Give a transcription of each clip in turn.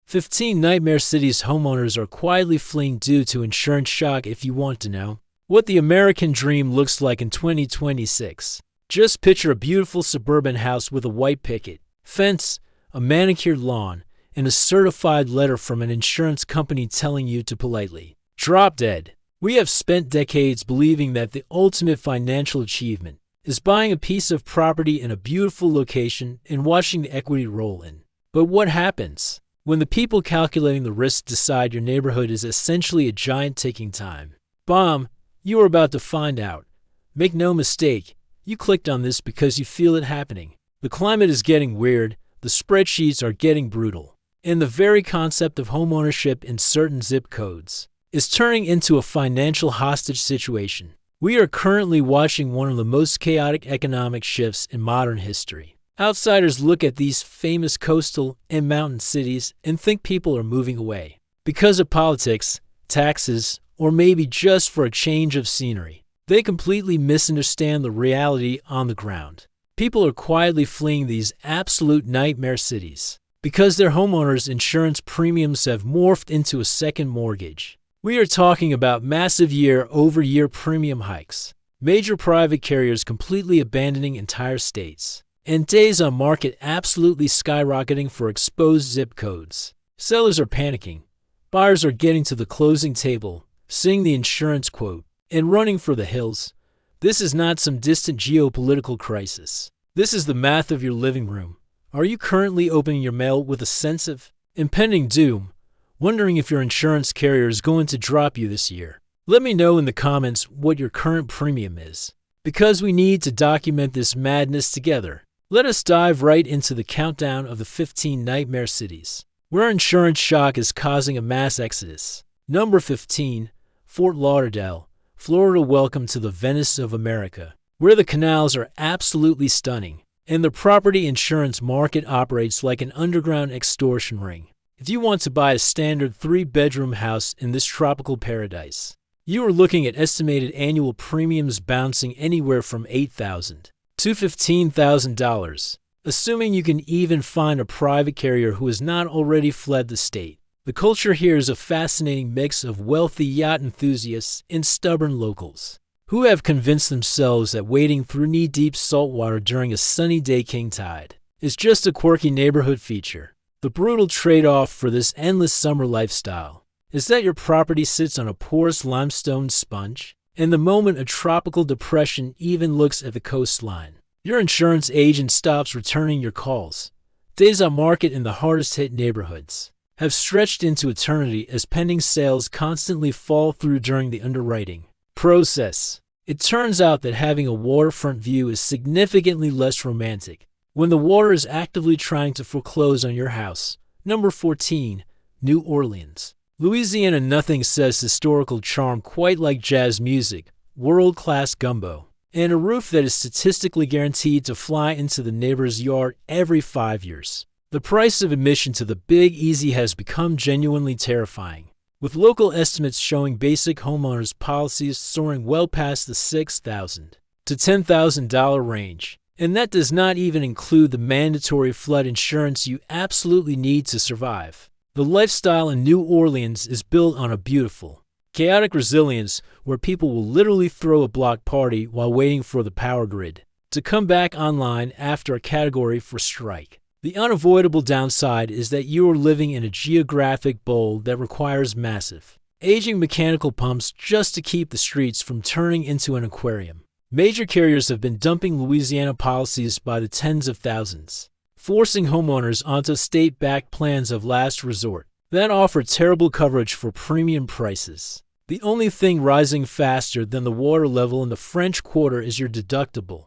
15 nightmare cities homeowners are quietly fleeing due to insurance shock. If you want to know what the American dream looks like in 2026, just picture a beautiful suburban house with a white picket fence, a manicured lawn, and a certified letter from an insurance company telling you to politely drop dead. We have spent decades believing that the ultimate financial achievement is buying a piece of property in a beautiful location and watching the equity roll in. But what happens when the people calculating the risk decide your neighborhood is essentially a giant ticking time bomb? You are about to find out. Make no mistake, you clicked on this because you feel it happening. The climate is getting weird, the spreadsheets are getting brutal, and the very concept of homeownership in certain zip codes is turning into a financial hostage situation. We are currently watching one of the most chaotic economic shifts in modern history. Outsiders look at these famous coastal and mountain cities and think people are moving away because of politics, taxes, or maybe just for a change of scenery. They completely misunderstand the reality on the ground. People are quietly fleeing these absolute nightmare cities because their homeowners' insurance premiums have morphed into a second mortgage. We are talking about massive year-over-year premium hikes, major private carriers completely abandoning entire states, and days on market absolutely skyrocketing for exposed zip codes. Sellers are panicking. Buyers are getting to the closing table, seeing the insurance quote, and running for the hills. This is not some distant geopolitical crisis. This is the math of your living room. Are you currently opening your mail with a sense of impending doom, wondering if your insurance carrier is going to drop you this year? Let me know in the comments what your current premium is, because we need to document this madness together. Let us dive right into the countdown of the 15 nightmare cities where insurance shock is causing a mass exodus. Number 15, Fort Lauderdale, Florida. Welcome to the Venice of America, where the canals are absolutely stunning, and the property insurance market operates like an underground extortion ring. If you want to buy a standard 3-bedroom house in this tropical paradise, you are looking at estimated annual premiums bouncing anywhere from $8,000 to $15,000, assuming you can even find a private carrier who has not already fled the state. The culture here is a fascinating mix of wealthy yacht enthusiasts and stubborn locals who have convinced themselves that wading through knee-deep saltwater during a sunny day king tide is just a quirky neighborhood feature. The brutal trade-off for this endless summer lifestyle is that your property sits on a porous limestone sponge, and the moment a tropical depression even looks at the coastline, your insurance agent stops returning your calls. Days on market in the hardest-hit neighborhoods have stretched into eternity as pending sales constantly fall through during the underwriting process. It turns out that having a waterfront view is significantly less romantic when the water is actively trying to foreclose on your house. Number 14, New Orleans, Louisiana. Nothing says historical charm quite like jazz music, world-class gumbo, and a roof that is statistically guaranteed to fly into the neighbor's yard every 5 years. The price of admission to the Big Easy has become genuinely terrifying, with local estimates showing basic homeowners policies soaring well past the $6,000 to $10,000 range. And that does not even include the mandatory flood insurance you absolutely need to survive. The lifestyle in New Orleans is built on a beautiful, chaotic resilience where people will literally throw a block party while waiting for the power grid to come back online after a Category 4 strike. The unavoidable downside is that you are living in a geographic bowl that requires massive, aging mechanical pumps just to keep the streets from turning into an aquarium. Major carriers have been dumping Louisiana policies by the tens of thousands, forcing homeowners onto state-backed plans of last resort that offer terrible coverage for premium prices. The only thing rising faster than the water level in the French Quarter is your deductible.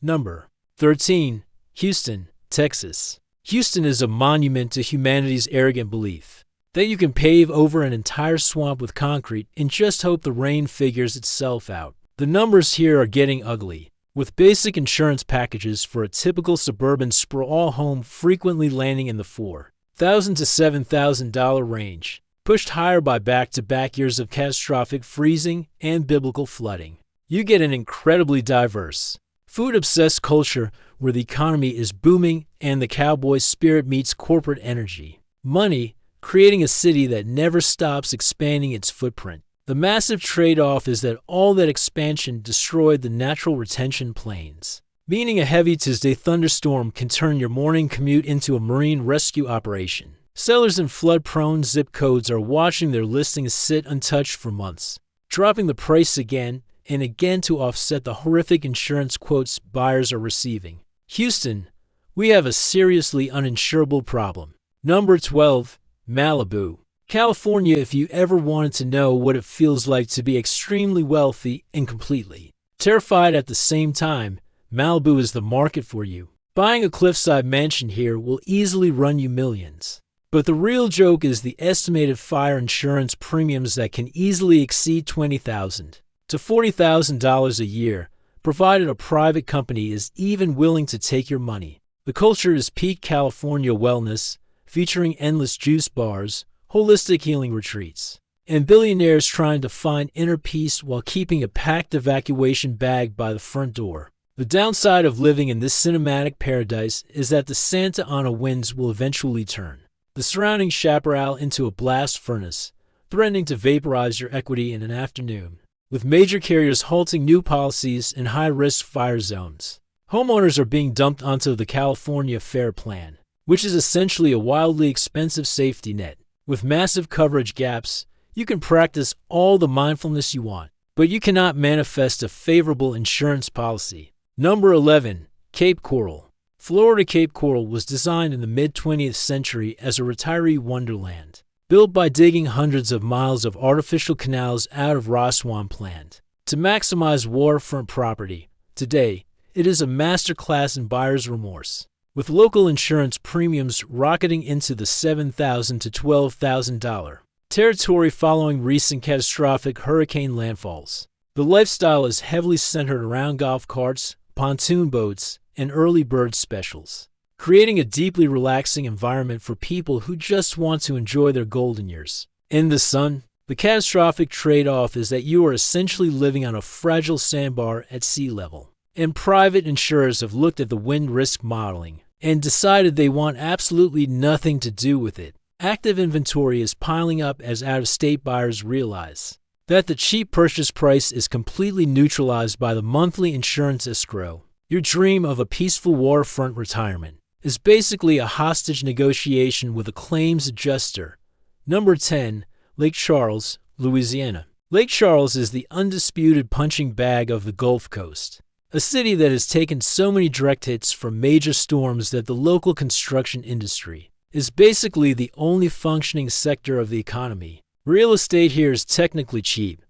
Number 13, Houston, Texas. Houston is a monument to humanity's arrogant belief that you can pave over an entire swamp with concrete and just hope the rain figures itself out. The numbers here are getting ugly, with basic insurance packages for a typical suburban sprawl home frequently landing in the $4,000 to $7,000 range, pushed higher by back-to-back years of catastrophic freezing and biblical flooding. You get an incredibly diverse, food-obsessed culture where the economy is booming and the cowboy spirit meets corporate energy. Money, creating a city that never stops expanding its footprint. The massive trade-off is that all that expansion destroyed the natural retention plains, meaning a heavy Tuesday thunderstorm can turn your morning commute into a marine rescue operation. Sellers in flood-prone zip codes are watching their listings sit untouched for months, dropping the price again and again to offset the horrific insurance quotes buyers are receiving. Houston, we have a seriously uninsurable problem. Number 12, Malibu. California, if you ever wanted to know what it feels like to be extremely wealthy and completely terrified at the same time, Malibu is the market for you. Buying a cliffside mansion here will easily run you millions. But the real joke is the estimated fire insurance premiums that can easily exceed $20,000 to $40,000 a year, provided a private company is even willing to take your money. The culture is peak California wellness, featuring endless juice bars, holistic healing retreats, and billionaires trying to find inner peace while keeping a packed evacuation bag by the front door. The downside of living in this cinematic paradise is that the Santa Ana winds will eventually turn the surrounding chaparral into a blast furnace, threatening to vaporize your equity in an afternoon, with major carriers halting new policies in high-risk fire zones. Homeowners are being dumped onto the California FAIR Plan, which is essentially a wildly expensive safety net. With massive coverage gaps, you can practice all the mindfulness you want, but you cannot manifest a favorable insurance policy. Number 11, Cape Coral. Florida Cape Coral was designed in the mid-20th century as a retiree wonderland, built by digging hundreds of miles of artificial canals out of raw swampland to maximize waterfront property. Today, it is a masterclass in buyer's remorse, with local insurance premiums rocketing into the $7,000 to $12,000 territory following recent catastrophic hurricane landfalls. The lifestyle is heavily centered around golf carts, pontoon boats, and early bird specials, creating a deeply relaxing environment for people who just want to enjoy their golden years in the sun. The catastrophic trade-off is that you are essentially living on a fragile sandbar at sea level, and private insurers have looked at the wind risk modeling and decided they want absolutely nothing to do with it. Active inventory is piling up as out-of-state buyers realize that the cheap purchase price is completely neutralized by the monthly insurance escrow. Your dream of a peaceful waterfront retirement is basically a hostage negotiation with a claims adjuster. Number 10, Lake Charles, Louisiana. Lake Charles is the undisputed punching bag of the Gulf Coast, a city that has taken so many direct hits from major storms that the local construction industry is basically the only functioning sector of the economy. Real estate here is technically cheap,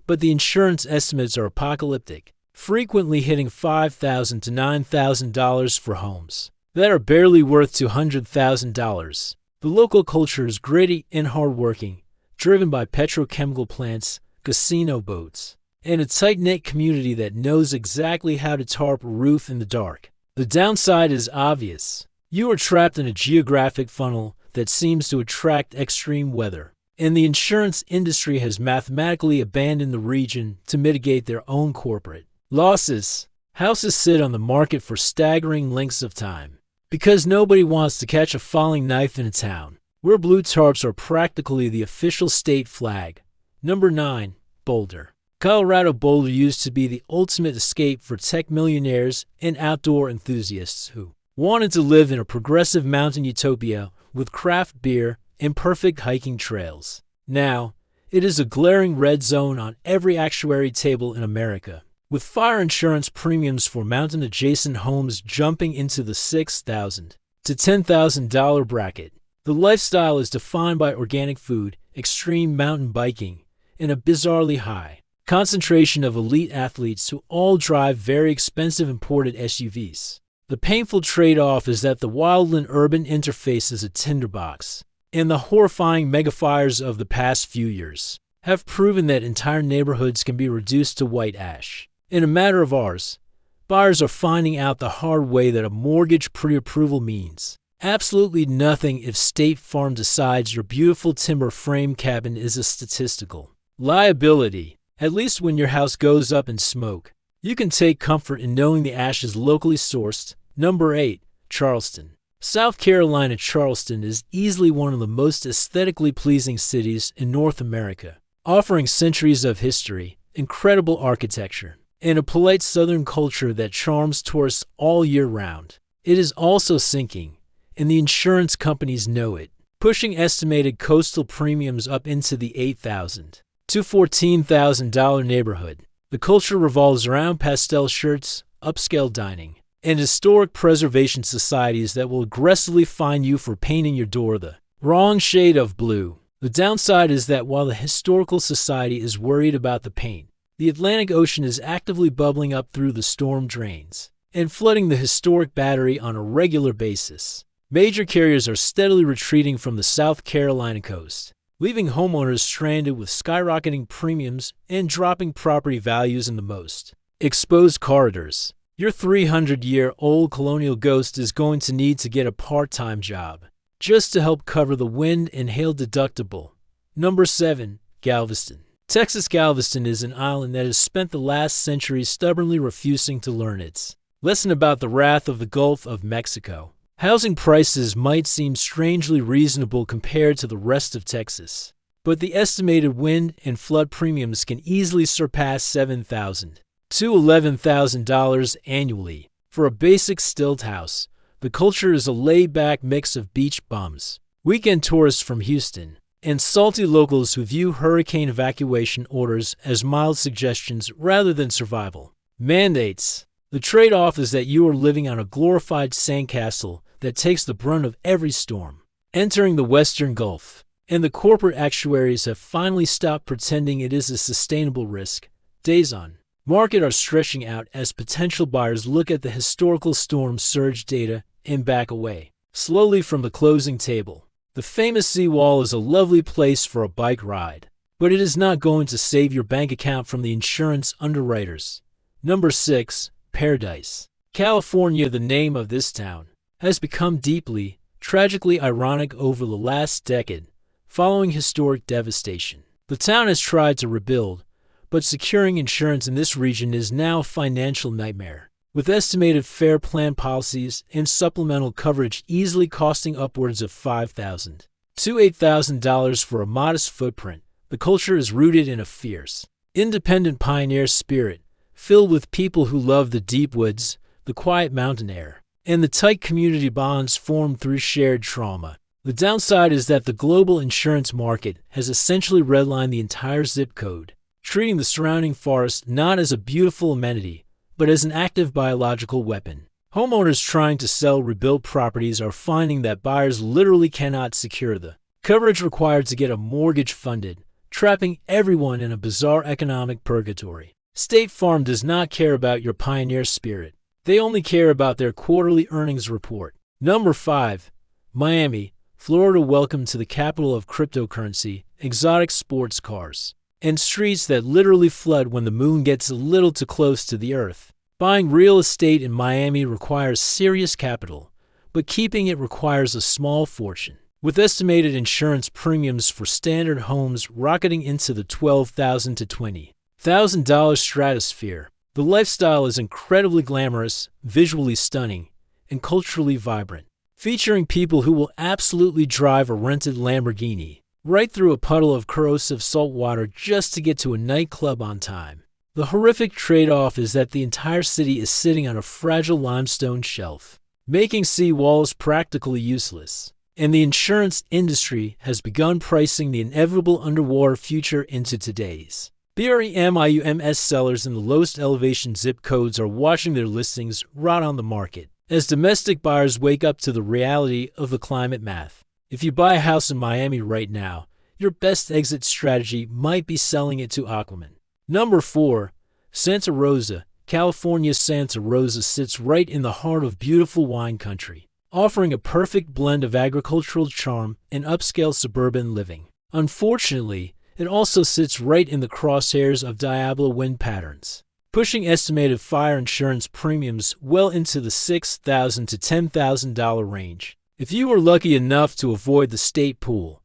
but the insurance estimates are apocalyptic, frequently hitting $5,000 to $9,000 for homes that are barely worth $200,000. The local culture is gritty and hardworking, driven by petrochemical plants, casino boats, and a tight-knit community that knows exactly how to tarp a roof in the dark. The downside is obvious. You are trapped in a geographic funnel that seems to attract extreme weather, and the insurance industry has mathematically abandoned the region to mitigate their own corporate losses. Houses sit on the market for staggering lengths of time because nobody wants to catch a falling knife in a town where blue tarps are practically the official state flag. Number 9, Boulder. Colorado. Boulder used to be the ultimate escape for tech millionaires and outdoor enthusiasts who wanted to live in a progressive mountain utopia with craft beer and perfect hiking trails. Now, it is a glaring red zone on every actuary table in America, with fire insurance premiums for mountain-adjacent homes jumping into the $6,000 to $10,000 bracket. The lifestyle is defined by organic food, extreme mountain biking, and a bizarrely high concentration of elite athletes who all drive very expensive imported SUVs. The painful trade-off is that the wildland-urban interface is a tinderbox, and the horrifying megafires of the past few years have proven that entire neighborhoods can be reduced to white ash. In a matter of hours, buyers are finding out the hard way that a mortgage pre-approval means absolutely nothing if State Farm decides your beautiful timber frame cabin is a statistical liability. At least when your house goes up in smoke, you can take comfort in knowing the ash is locally sourced. Number 8, Charleston. South Carolina Charleston is easily one of the most aesthetically pleasing cities in North America, offering centuries of history, incredible architecture, and a polite Southern culture that charms tourists all year round. It is also sinking, and the insurance companies know it, pushing estimated coastal premiums up into the $8,000 to $14,000 neighborhood. The culture revolves around pastel shirts, upscale dining, and historic preservation societies that will aggressively fine you for painting your door the wrong shade of blue. The downside is that while the historical society is worried about the paint, the Atlantic Ocean is actively bubbling up through the storm drains and flooding the historic battery on a regular basis. Major carriers are steadily retreating from the South Carolina coast, leaving homeowners stranded with skyrocketing premiums and dropping property values in the most exposed corridors. Your 300-year-old colonial ghost is going to need to get a part-time job just to help cover the wind and hail deductible. Number 7. Galveston. Texas. Galveston is an island that has spent the last century stubbornly refusing to learn its lesson about the wrath of the Gulf of Mexico. Housing prices might seem strangely reasonable compared to the rest of Texas, but the estimated wind and flood premiums can easily surpass $7,000 to $11,000 annually. For a basic stilt house, the culture is a laid-back mix of beach bums, weekend tourists from Houston, and salty locals who view hurricane evacuation orders as mild suggestions rather than survival mandates. The trade-off is that you are living on a glorified sandcastle that takes the brunt of every storm entering the Western Gulf, and the corporate actuaries have finally stopped pretending it is a sustainable risk. Days on market are stretching out as potential buyers look at the historical storm surge data and back away slowly from the closing table. The famous seawall is a lovely place for a bike ride, but it is not going to save your bank account from the insurance underwriters. Number 6. Paradise. California. The name of this town has become deeply, tragically ironic over the last decade, following historic devastation. The town has tried to rebuild, but securing insurance in this region is now a financial nightmare, with estimated fair plan policies and supplemental coverage easily costing upwards of $5,000 to $8,000 for a modest footprint. The culture is rooted in a fierce, independent pioneer spirit, filled with people who love the deep woods, the quiet mountain air, and the tight community bonds formed through shared trauma. The downside is that the global insurance market has essentially redlined the entire zip code, treating the surrounding forest not as a beautiful amenity, but as an active biological weapon. Homeowners trying to sell rebuilt properties are finding that buyers literally cannot secure the coverage required to get a mortgage funded, trapping everyone in a bizarre economic purgatory. State Farm does not care about your pioneer spirit. They only care about their quarterly earnings report. Number 5. Miami, Florida. Welcome to the capital of cryptocurrency, exotic sports cars, and streets that literally flood when the moon gets a little too close to the earth. Buying real estate in Miami requires serious capital, but keeping it requires a small fortune, with estimated insurance premiums for standard homes rocketing into the $12,000 to $20,000 stratosphere. The lifestyle is incredibly glamorous, visually stunning, and culturally vibrant, featuring people who will absolutely drive a rented Lamborghini right through a puddle of corrosive salt water just to get to a nightclub on time. The horrific trade-off is that the entire city is sitting on a fragile limestone shelf, making sea walls practically useless, and the insurance industry has begun pricing the inevitable underwater future into today's BREMIUMS. Sellers in the lowest elevation zip codes are watching their listings rot on the market as domestic buyers wake up to the reality of the climate math. If you buy a house in Miami right now, your best exit strategy might be selling it to Aquaman. Number 4. Santa Rosa, California. Santa Rosa sits right in the heart of beautiful wine country, offering a perfect blend of agricultural charm and upscale suburban living. Unfortunately, it also sits right in the crosshairs of Diablo wind patterns, pushing estimated fire insurance premiums well into the $6,000 to $10,000 range. If you are lucky enough to avoid the state pool,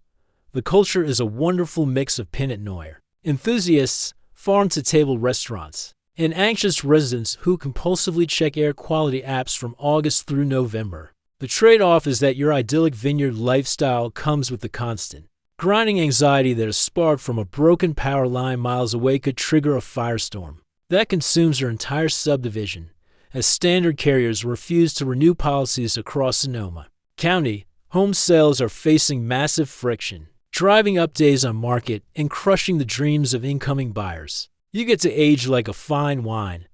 the culture is a wonderful mix of Pinot Noir enthusiasts, farm-to-table restaurants, and anxious residents who compulsively check air quality apps from August through November. The trade-off is that your idyllic vineyard lifestyle comes with the constant, grinding anxiety that a spark from a broken power line miles away could trigger a firestorm that consumes your entire subdivision, as standard carriers refuse to renew policies across Sonoma County. Home sales are facing massive friction, driving up days on market and crushing the dreams of incoming buyers. You get to age like a fine wine,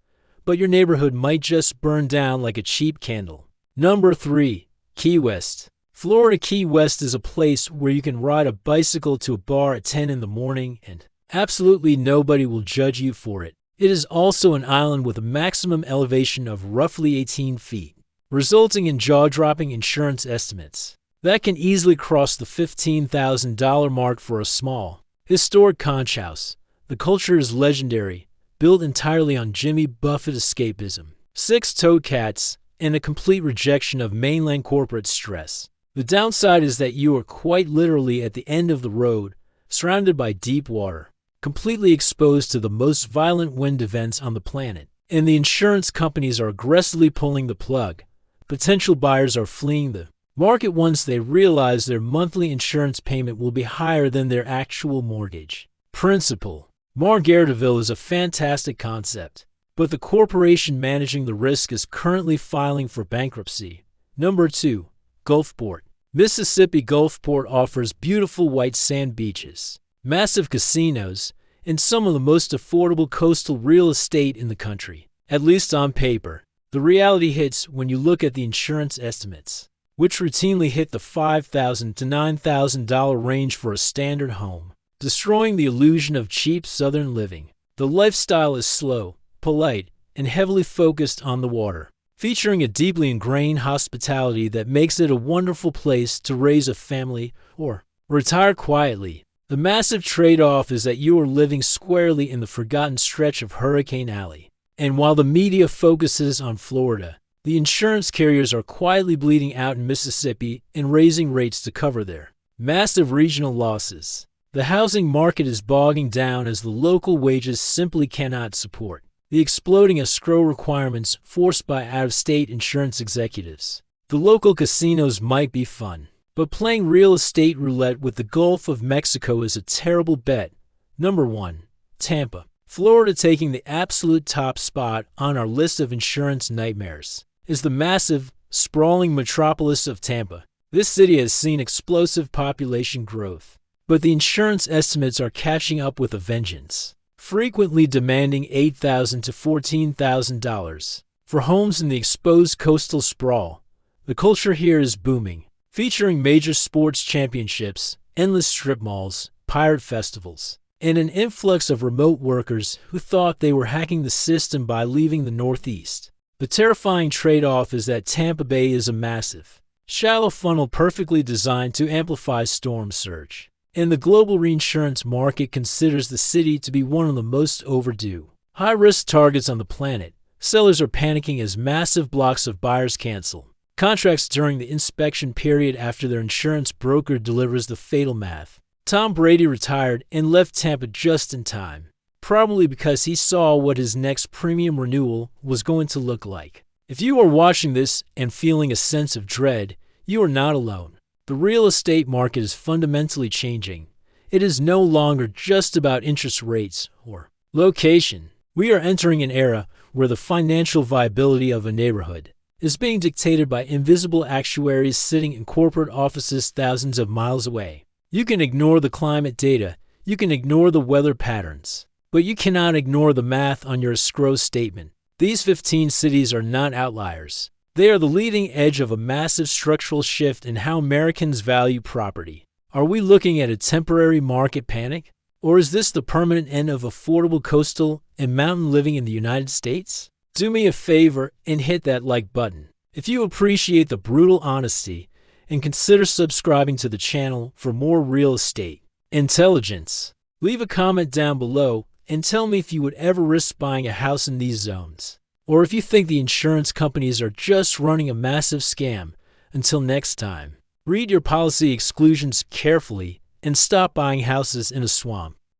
but your neighborhood might just burn down like a cheap candle. Number 3. Key West. Florida Key West is a place where you can ride a bicycle to a bar at 10 in the morning and absolutely nobody will judge you for it. It is also an island with a maximum elevation of roughly 18 feet, resulting in jaw-dropping insurance estimates that can easily cross the $15,000 mark for a small, historic conch house. The culture is legendary, built entirely on Jimmy Buffett escapism, 6-toed cats, and a complete rejection of mainland corporate stress. The downside is that you are quite literally at the end of the road, surrounded by deep water, completely exposed to the most violent wind events on the planet, and the insurance companies are aggressively pulling the plug. Potential buyers are fleeing the market once they realize their monthly insurance payment will be higher than their actual mortgage principal. Margaritaville is a fantastic concept, but the corporation managing the risk is currently filing for bankruptcy. Number 2. Gulfport. Mississippi. Gulfport offers beautiful white sand beaches, massive casinos, and some of the most affordable coastal real estate in the country, at least on paper. The reality hits when you look at the insurance estimates, which routinely hit the $5,000 to $9,000 range for a standard home, destroying the illusion of cheap southern living. The lifestyle is slow, polite, and heavily focused on the water, featuring a deeply ingrained hospitality that makes it a wonderful place to raise a family or retire quietly. The massive trade-off is that you are living squarely in the forgotten stretch of Hurricane Alley. And while the media focuses on Florida, the insurance carriers are quietly bleeding out in Mississippi and raising rates to cover their massive regional losses. The housing market is bogging down as the local wages simply cannot support the exploding escrow requirements forced by out-of-state insurance executives. The local casinos might be fun, but playing real estate roulette with the Gulf of Mexico is a terrible bet. Number 1. Tampa. Florida, taking the absolute top spot on our list of insurance nightmares, is the massive, sprawling metropolis of Tampa. This city has seen explosive population growth, but the insurance estimates are catching up with a vengeance, frequently demanding $8,000 to $14,000 for homes in the exposed coastal sprawl. The culture here is booming, featuring major sports championships, endless strip malls, pirate festivals, and an influx of remote workers who thought they were hacking the system by leaving the Northeast. The terrifying trade-off is that Tampa Bay is a massive, shallow funnel perfectly designed to amplify storm surge, and the global reinsurance market considers the city to be one of the most overdue high-risk targets on the planet. Sellers are panicking as massive blocks of buyers cancel contracts during the inspection period after their insurance broker delivers the fatal math. Tom Brady retired and left Tampa just in time, probably because he saw what his next premium renewal was going to look like. If you are watching this and feeling a sense of dread, you are not alone. The real estate market is fundamentally changing. It is no longer just about interest rates or location. We are entering an era where the financial viability of a neighborhood is being dictated by invisible actuaries sitting in corporate offices thousands of miles away. You can ignore the climate data, you can ignore the weather patterns, but you cannot ignore the math on your escrow statement. These 15 cities are not outliers. They are the leading edge of a massive structural shift in how Americans value property. Are we looking at a temporary market panic? Or is this the permanent end of affordable coastal and mountain living in the United States? Do me a favor and hit that like button if you appreciate the brutal honesty, and consider subscribing to the channel for more real estate intelligence. Leave a comment down below and tell me if you would ever risk buying a house in these zones, or if you think the insurance companies are just running a massive scam. Until next time, read your policy exclusions carefully and stop buying houses in a swamp.